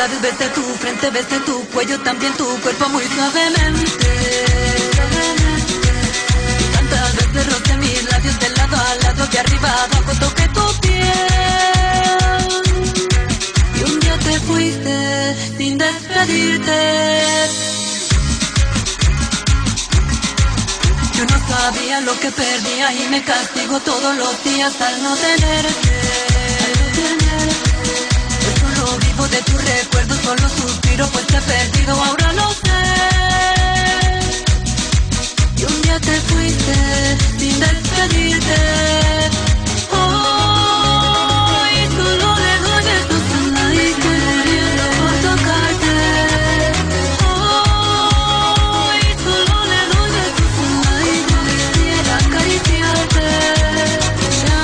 labios, besé tu frente, besé tu cuello, también tu cuerpo muy suavemente. Tantas veces rocé mis labios de lado a lado, de arriba a abajo toqué tu piel. Y un día te fuiste sin despedirte. Yo no sabía lo que perdía y me castigo todos los días al no tenerte. Yo solo vivo de tus recuerdos, solo suspiro pues te he perdido, ahora lo sé. Y un día te fuiste sin despedirte. Hoy solo le doy besos a nadie que muriendo por tocarte. Hoy solo le doy besos a nadie que quisiera acariciarte. Ya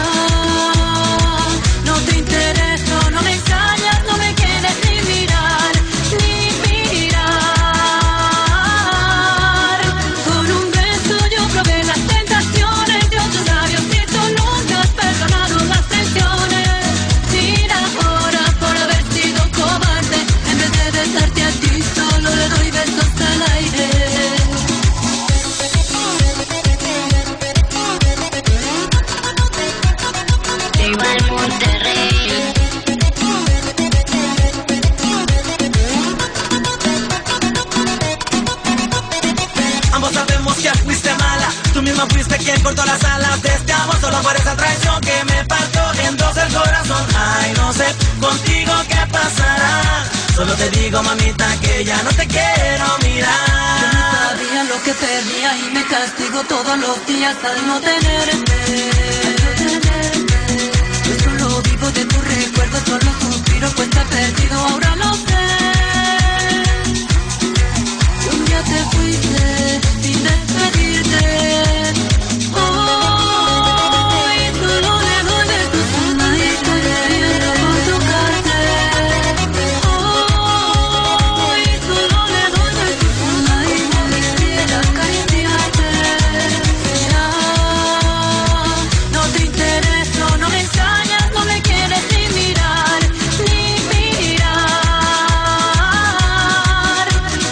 no te intereso, no me extrañas, no me quieres ni mirar, ni mirar. Con un beso yo probé las tentaciones de otros labios y tú nunca has perdonado las traiciones. Mira ahora por haber sido cobarde, en vez de besarte a ti solo le doy besos al aire. Igual Monterrey. Ambos sabemos que fuiste mala, tú misma fuiste quien cortó las alas de este amor, solo por esa traición que me partió en dos el corazón. Ay, no sé contigo qué pasará, solo te digo mamita que ya no te quiero mirar. Yo no sabía lo que perdía y me castigo todos los días al no tenerte. Yo solo vivo de tus recuerdos, solo suspiro pues te he perdido, ahora lo sé. Y un día te fuiste sin despedirte. Hoy solo le doy besos a nadie que muriendo por tocarte. Hoy solo le doy besos a nadie que quisiera acariciarte. Ya no te intereso, no me extrañas, no me quieres ni mirar, ni mirar.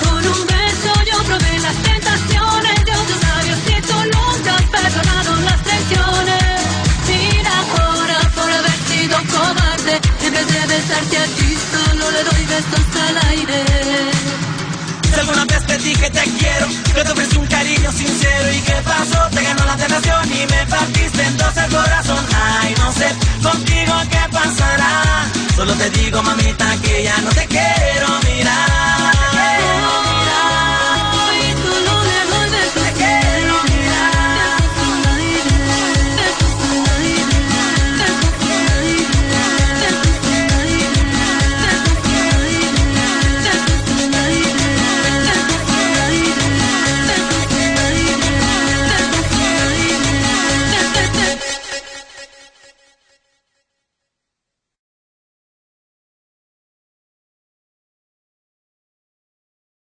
Con un beso yo probé las tentaciones de otros labios y tú nunca has perdonado las traiciones. Mira ahora por haber sido cobarde, en vez de besarte a ti solo le doy besos al aire. Si alguna vez te dije te quiero, yo te ofrecí